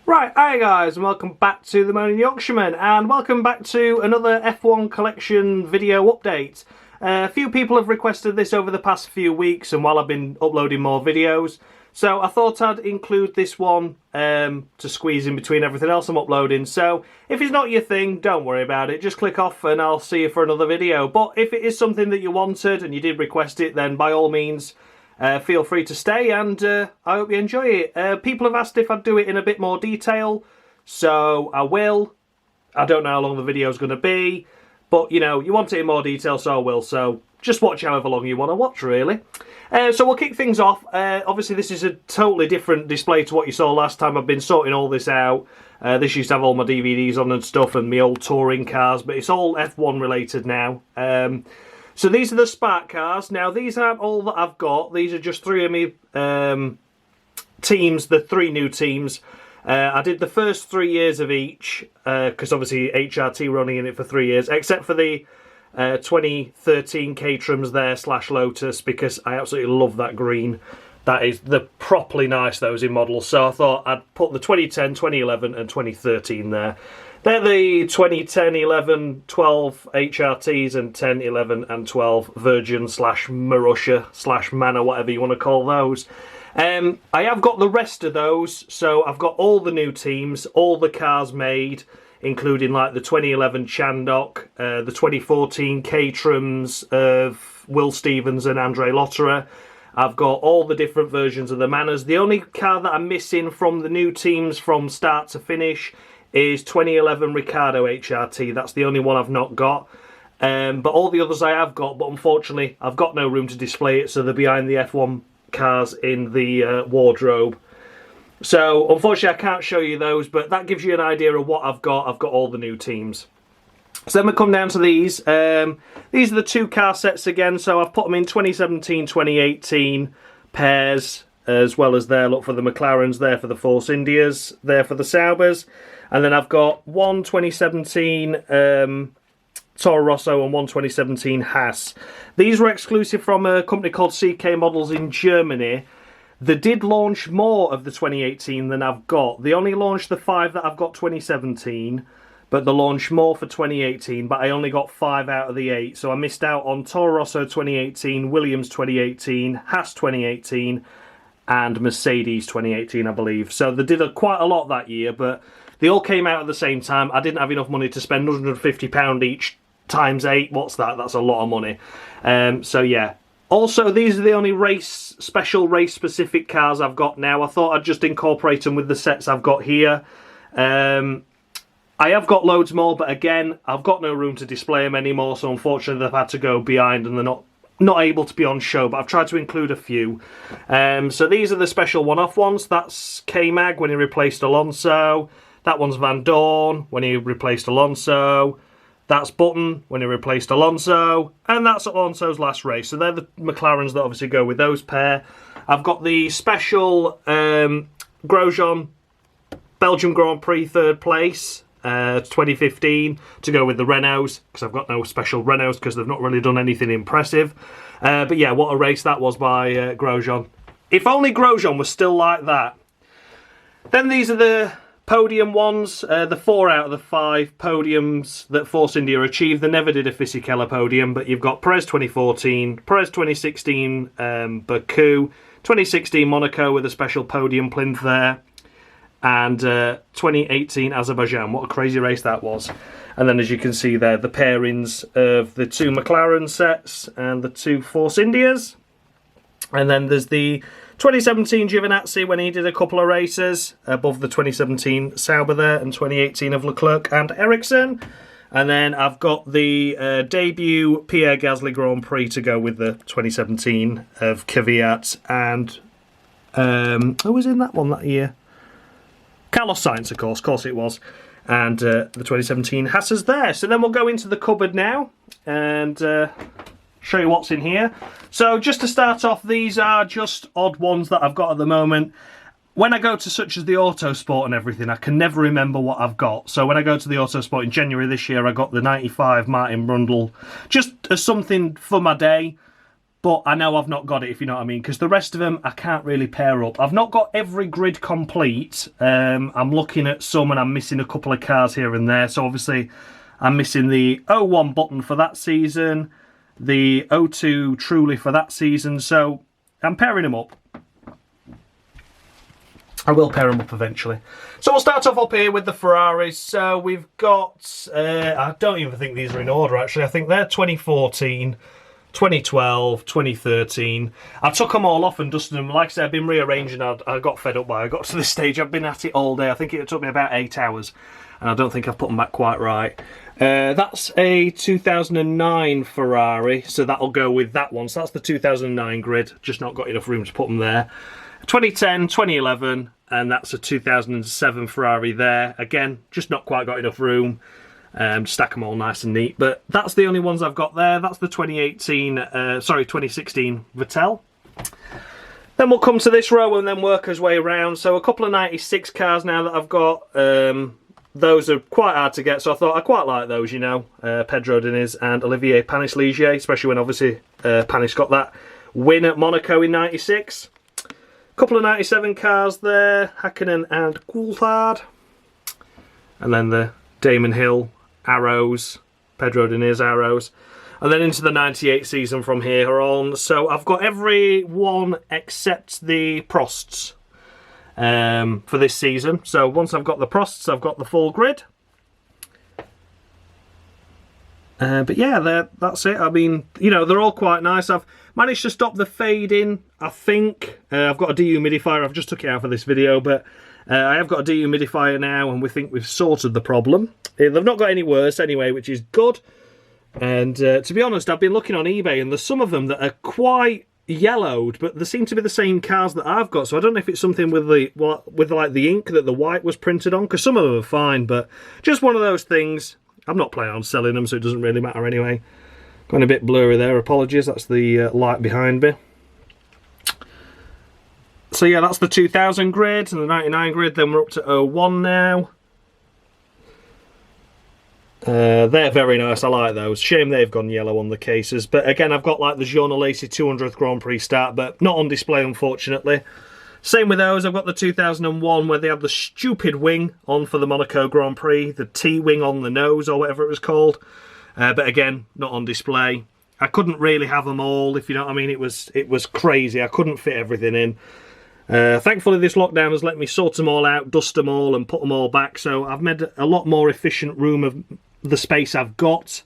Right, hi guys, and welcome back to the Moaning Yorkshireman, and welcome back to another F1 collection video update. A few people have requested this over the past few weeks, and while I've been uploading more videos, so I thought I'd include this one to squeeze in between everything else I'm uploading. So if it's not your thing, don't worry about it, just click off and I'll see you for another video. But if it is something that you wanted and you did request it, then by all means, feel free to stay, and I hope you enjoy it. People have asked if I'd do it in a bit more detail, so I will. I don't know how long the video is going to be, but you know, you want it in more detail, so I will. So just watch however long you want to watch, really. So we'll kick things off. Obviously, this is a totally different display to what you saw last time. I've been sorting all this out. This used to have all my DVDs on and stuff, and my old touring cars, but it's all F1 related now. So these are the Spark cars. Now, these aren't all that I've got. These are just three of me teams, the three new teams. I did the first 3 years of each, because obviously HRT were only in it for 3 years, except for the 2013 Caterhams there / Lotus, because I absolutely love that green. They're properly nice, those in models. So I thought I'd put the 2010, 2011 and 2013 there. They're the 2010, 11, 12 HRTs and 10, 11 and 12 Virgin / Marussia / Manor, whatever you want to call those. I have got the rest of those, so I've got all the new teams, all the cars made, including like the 2011 Chandok, the 2014 Caterhams of Will Stevens and Andre Lotterer. I've got all the different versions of the Manors. The only car that I'm missing from the new teams from start to finish is 2011 Ricardo HRT. That's the only one I've not got. But all the others I have got, but unfortunately I've got no room to display it, so they're behind the F1 cars in the wardrobe. So unfortunately I can't show you those, but that gives you an idea of what I've got. I've got all the new teams. So then we come down to these. These are the two car sets again, so I've put them in 2017, 2018 pairs, as well as there, look for the McLarens, there for the Force Indias, there for the Saubers. And then I've got one 2017 Toro Rosso and one 2017 Haas. These were exclusive from a company called CK Models in Germany. They did launch more of the 2018 than I've got. They only launched the 5 that I've got 2017, but they launched more for 2018, but I only got 5 out of the 8. So I missed out on Toro Rosso 2018, Williams 2018, Haas 2018, and Mercedes 2018, I believe. So they did quite a lot that year, but they all came out at the same time. I didn't have enough money to spend £150 each times 8. What's that? That's a lot of money. So yeah. Also, these are the only special race-specific cars I've got now. I thought I'd just incorporate them with the sets I've got here. I have got loads more, but again, I've got no room to display them anymore, so unfortunately they've had to go behind and they're not able to be on show, but I've tried to include a few. So these are the special one-off ones. That's K-Mag when he replaced Alonso. That one's Van Dorn when he replaced Alonso. That's Button when he replaced Alonso. And that's Alonso's last race. So they're the McLarens that obviously go with those pair. I've got the special Grosjean Belgian Grand Prix 3rd place, 2015, to go with the Renaults, because I've got no special Renaults because they've not really done anything impressive. But yeah, what a race that was by Grosjean. If only Grosjean was still like that. Then these are the podium ones, the 4 out of the 5 podiums that Force India achieved. They never did a Fisichella podium, but you've got Perez 2014, Perez 2016 Baku, 2016 Monaco with a special podium plinth there, and 2018 Azerbaijan. What a crazy race that was. And then as you can see there, the pairings of the 2 McLaren sets and the 2 Force Indias. And then there's the 2017 Giovinazzi when he did a couple of races above the 2017 Sauber there, and 2018 of Leclerc and Ericsson. And then I've got the debut Pierre Gasly Grand Prix to go with the 2017 of Kvyat and who was in that one that year? Carlos Sainz, of course it was. And the 2017 Haas is there. So then we'll go into the cupboard now and show you what's in here. So just to start off, these are just odd ones that I've got at the moment. When I go to such as the Autosport and everything, I can never remember what I've got. So when I go to the Autosport in January this year, I got the 95 Martin Brundle, just as something for my day. but I know I've not got it, if you know what I mean, because the rest of them I can't really pair up. I've not got every grid complete. I'm looking at some and I'm missing a couple of cars here and there. So obviously I'm missing the 01 button for that season, the 02 Truly for that season, so I'm pairing them up. I will pair them up eventually. So we'll start off up here with the Ferraris. So we've got, I don't even think these are in order actually. I think they're 2014, 2012, 2013. I took them all off and dusted them. Like I said, I've been rearranging. I got fed up by it. I got to this stage. I've been at it all day. I think it took me about 8 hours. And I don't think I've put them back quite right. That's a 2009 Ferrari. So that'll go with that one. So that's the 2009 grid. Just not got enough room to put them there. 2010, 2011, and that's a 2007 Ferrari there. Again, just not quite got enough room. Stack them all nice and neat. But that's the only ones I've got there. That's the 2016 Vettel. Then we'll come to this row and then work our way around. So a couple of 96 cars now that I've got. Those are quite hard to get, so I thought I quite like those, you know. Pedro Diniz and Olivier Panis-Ligier, especially when obviously Panis got that win at Monaco in 96. Couple of 97 cars there, Hakkinen and Coulthard. And then the Damon Hill Arrows, Pedro Diniz Arrows. And then into the 98 season from here on. So I've got every one except the Prosts for this season. So once I've got the Prosts, I've got the full grid. But yeah, that's it. I mean, you know, they're all quite nice. I've managed to stop the fading, I think. I've got a dehumidifier. I've just took it out for this video, but I have got a dehumidifier now, and we think we've sorted the problem. They've not got any worse anyway, which is good. And to be honest, I've been looking on eBay, and there's some of them that are quite yellowed, but they seem to be the same cars that I've got. So I don't know if it's something with like the ink that the white was printed on, because some of them are fine, but just one of those things. I'm not planning on selling them, so it doesn't really matter anyway. Going a bit blurry there, apologies, that's the light behind me. So yeah, that's the 2000 grid and the 99 grid, then we're up to 01 now. They're very nice, I like those. Shame they've gone yellow on the cases, but again, I've got like the Jean Alesi 200th Grand Prix start, but not on display unfortunately. Same with those, I've got the 2001 where they have the stupid wing on for the Monaco Grand Prix, the T-wing on the nose or whatever it was called. But again, not on display. I couldn't really have them all, if you know what I mean. It was crazy, I couldn't fit everything in. Thankfully this lockdown has let me sort them all out, dust them all and put them all back. So I've made a lot more efficient room of the space I've got.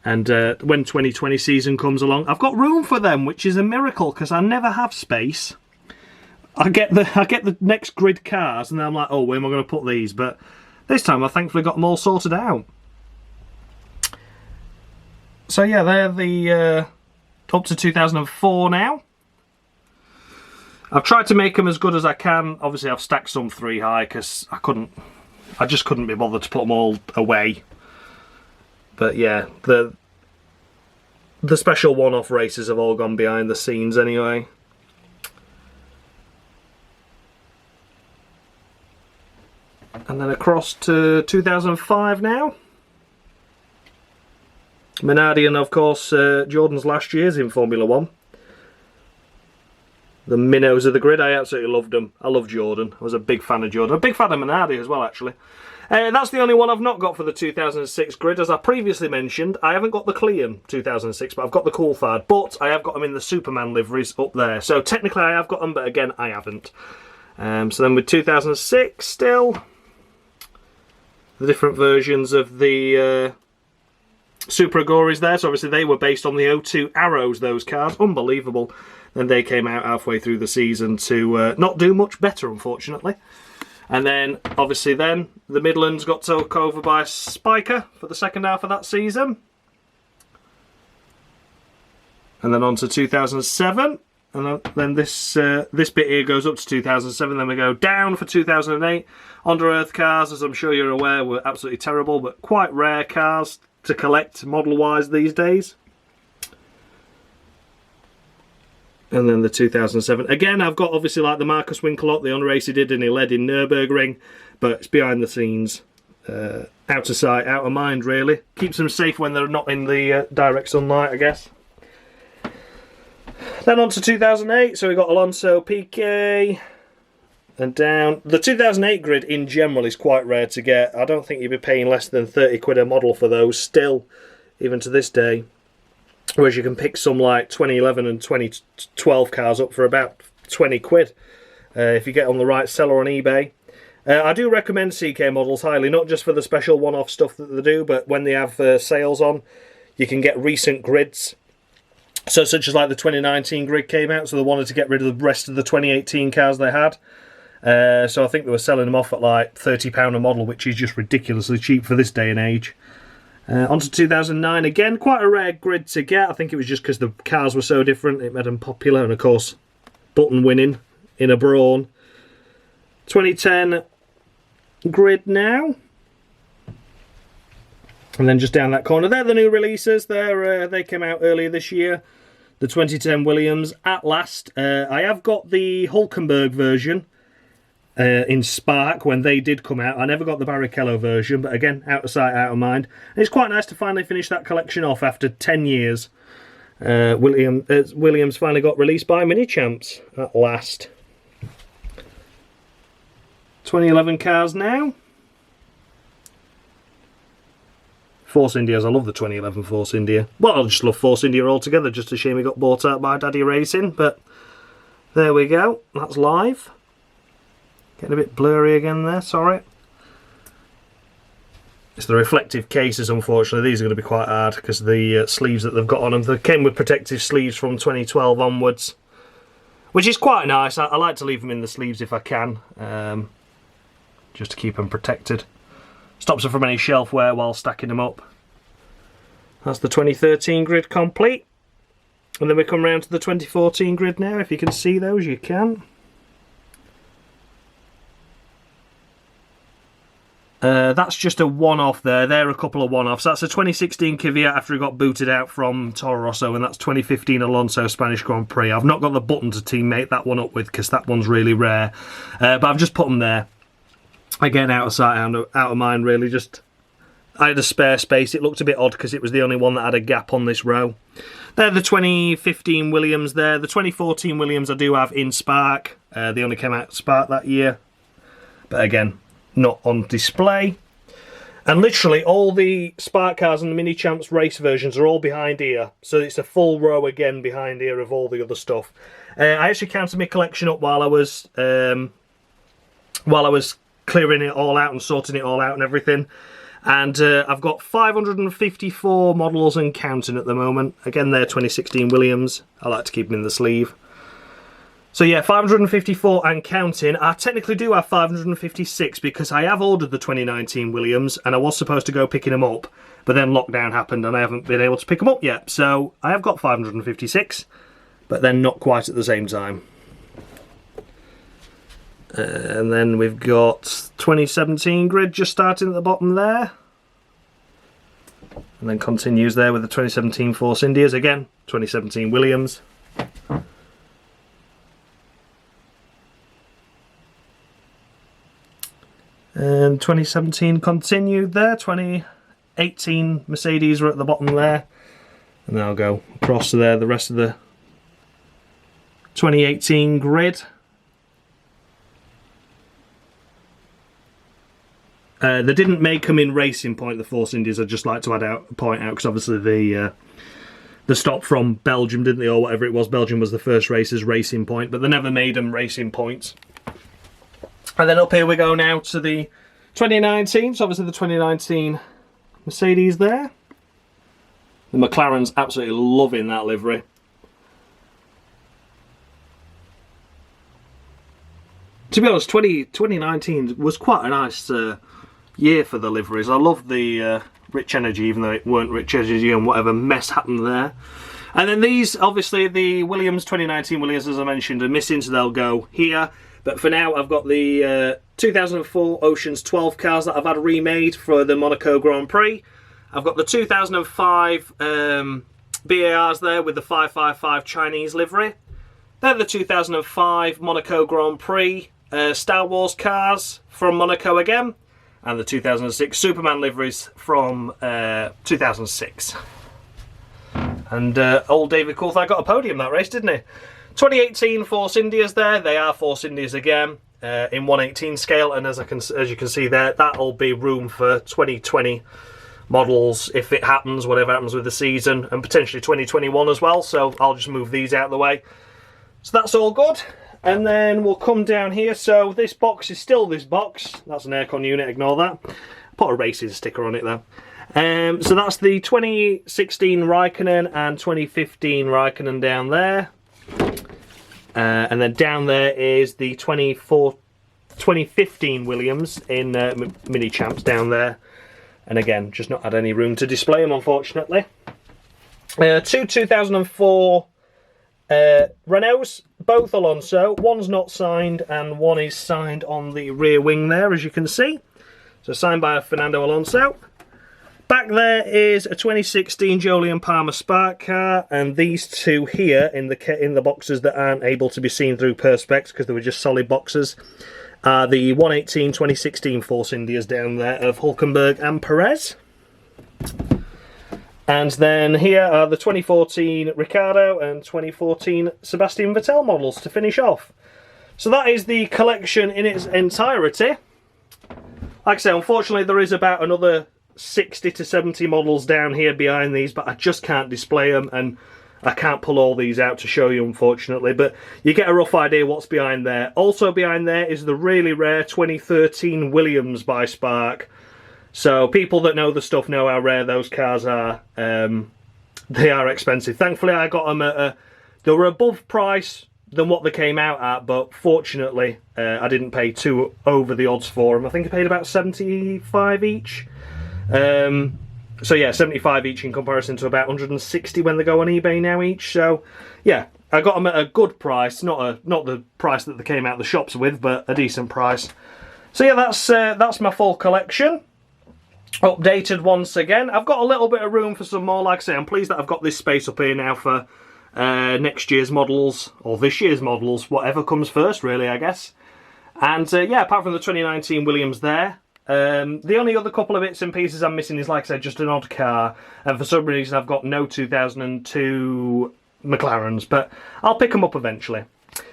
And when 2020 season comes along, I've got room for them, which is a miracle because I never have space. I get the next grid cars, and then I'm like, oh, where am I going to put these? But this time, I thankfully got them all sorted out. So yeah, they're the up to 2004 now. I've tried to make them as good as I can. Obviously, I've stacked some 3 high because I just couldn't be bothered to put them all away. But yeah, the special one-off races have all gone behind the scenes anyway. And then across to 2005 now. Minardi and of course Jordan's last years in Formula 1. The minnows of the grid, I absolutely loved them. I love Jordan. I was a big fan of Jordan. A big fan of Minardi as well, actually. That's the only one I've not got for the 2006 grid. As I previously mentioned, I haven't got the Clean 2006, but I've got the Coulthard. But I have got them in the Superman liveries up there. So technically I have got them, but again, I haven't. So then with 2006 still, the different versions of the Super Agoris there. So obviously they were based on the 02 Arrows, those cars. Unbelievable. Then they came out halfway through the season to not do much better, unfortunately. And then, obviously then, the Midlands got took over by Spiker for the second half of that season. And then on to 2007. And then this bit here goes up to 2007. Then we go down for 2008. Under Earth cars, as I'm sure you're aware, were absolutely terrible, but quite rare cars to collect model-wise these days. And then the 2007. Again, I've got obviously like the Marcus Winkelot, the on race he did and he led in Nürburgring, but it's behind the scenes. Out of sight, out of mind, really. Keeps them safe when they're not in the direct sunlight, I guess. Then on to 2008, so we've got Alonso, Piquet, and down. The 2008 grid in general is quite rare to get. I don't think you'd be paying less than 30 quid a model for those still, even to this day. Whereas you can pick some like 2011 and 2012 cars up for about 20 quid if you get on the right seller on eBay. I do recommend CK models highly, not just for the special one-off stuff that they do, but when they have sales on, you can get recent grids. So such as like the 2019 grid came out, so they wanted to get rid of the rest of the 2018 cars they had. So I think they were selling them off at like £30 a model, which is just ridiculously cheap for this day and age. On to 2009 again, quite a rare grid to get. I think it was just because the cars were so different, it made them popular, and of course, Button winning in a Brawn. 2010 grid now. And then just down that corner, they're the new releases. They came out earlier this year. The 2010 Williams, at last. I have got the Hulkenberg version in Spark when they did come out. I never got the Barrichello version, but again, out of sight, out of mind. And it's quite nice to finally finish that collection off after 10 years. Williams finally got released by Minichamps at last. 2011 cars now. Force Indias, I love the 2011 Force India. Well, I just love Force India altogether, just a shame he got bought out by Daddy Racing, but there we go, that's live. Getting a bit blurry again there, sorry. It's the reflective cases, unfortunately. These are going to be quite hard because of the sleeves that they've got on them. They came with protective sleeves from 2012 onwards, which is quite nice. I like to leave them in the sleeves if I can, just to keep them protected. Stops them from any shelf wear while stacking them up. That's the 2013 grid complete. And then we come round to the 2014 grid now. If you can see those, you can. That's just a one-off there. They're a couple of one-offs. That's a 2016 Kvyat after he got booted out from Toro Rosso, and that's 2015 Alonso Spanish Grand Prix. I've not got the button to teammate that one up with because that one's really rare. But I've just put them there. Again, out of sight, out of mind, really. Just, I had a spare space. It looked a bit odd because it was the only one that had a gap on this row. They're the 2015 Williams there. The 2014 Williams I do have in Spark. They only came out Spark that year. But again, not on display. And literally all the Spark cars and the Minichamps race versions are all behind here. So it's a full row again behind here of all the other stuff. I actually counted my collection up while I was clearing it all out and sorting it all out and everything, and I've got 554 models and counting at the moment. Again, they're 2016 Williams. I like to keep them in the sleeve. So yeah, 554 and counting. I technically do have 556 because I have ordered the 2019 Williams and I was supposed to go picking them up, but then lockdown happened and I haven't been able to pick them up yet. So I have got 556, but then not quite at the same time. And then we've got 2017 grid just starting at the bottom there. And then continues there with the 2017 Force Indias again, 2017 Williams. And 2017 continued there, 2018 Mercedes are at the bottom there. And then I'll go across to there, the rest of the 2018 grid. They didn't make them in Racing Point, the Force Indies. I'd just like to point out, because obviously the stop from Belgium, didn't they, or whatever it was. Belgium was the first race as Racing Point, but they never made them Racing Points. And then up here we go now to the 2019. So obviously the 2019 Mercedes there. The McLaren's absolutely loving that livery. To be honest, 2019 was quite a nice year for the liveries. I love the Rich Energy, even though it weren't Rich Energy and whatever mess happened there. And then these, obviously, the Williams 2019 Williams, as I mentioned, are missing, so they'll go here. But for now, I've got the 2004 Oceans 12 cars that I've had remade for the Monaco Grand Prix. I've got the 2005 B.A.Rs there with the 555 Chinese livery. They're the 2005 Monaco Grand Prix Star Wars cars from Monaco again. And the 2006 Superman liveries from 2006. And old David Coulthard got a podium that race, didn't he? 2018 Force Indias there. They are Force Indias again in 118 scale, and as you can see there, that'll be room for 2020 models if it happens, whatever happens with the season, and potentially 2021 as well. So I'll just move these out of the way. So that's all good. And then we'll come down here. So this box is still this box. That's an aircon unit, ignore that. Put a racing sticker on it though. So that's the 2016 Raikkonen and 2015 Raikkonen down there. And then down there is the 2015 Williams in Minichamps down there. And again, just not had any room to display them, unfortunately. Two 2004 Renaults, both Alonso. One's not signed and one is signed on the rear wing there, as you can see. So signed by Fernando Alonso. Back there is a 2016 Jolyon Palmer Spark car, and these two here in the boxes that aren't able to be seen through Perspex because they were just solid boxes are the 118 2016 Force Indias down there of Hulkenberg and Perez. And then here are the 2014 Ricciardo and 2014 Sebastian Vettel models to finish off. So that is the collection in its entirety. Like I say, unfortunately there is about another 60 to 70 models down here behind these, but I just can't display them, and I can't pull all these out to show you, unfortunately, but you get a rough idea what's behind there. Also behind there is the really rare 2013 Williams by Spark. So people that know the stuff know how rare those cars are. They are expensive. Thankfully I got them at they were above price than what they came out at, but fortunately I didn't pay too over the odds for them. I think I paid about 75 each. So yeah, 75 each in comparison to about 160 when they go on eBay now each. So yeah, I got them at a good price, not the price that they came out the shops with, but a decent price. So yeah, that's my full collection. Updated once again. I've got a little bit of room for some more. Like I say, I'm pleased that I've got this space up here now for next year's models, or this year's models, whatever comes first really, I guess. And yeah, apart from the 2019 Williams there, the only other couple of bits and pieces I'm missing is, like I said, just an odd car, and for some reason I've got no 2002 McLarens, but I'll pick them up eventually.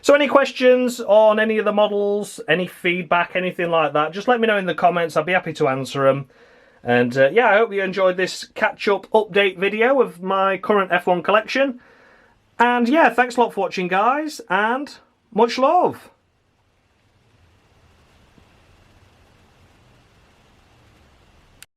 So any questions on any of the models, any feedback, anything like that, just let me know in the comments. I'll be happy to answer them. And yeah, I hope you enjoyed this catch-up update video of my current F1 collection. And yeah, thanks a lot for watching, guys, and much love.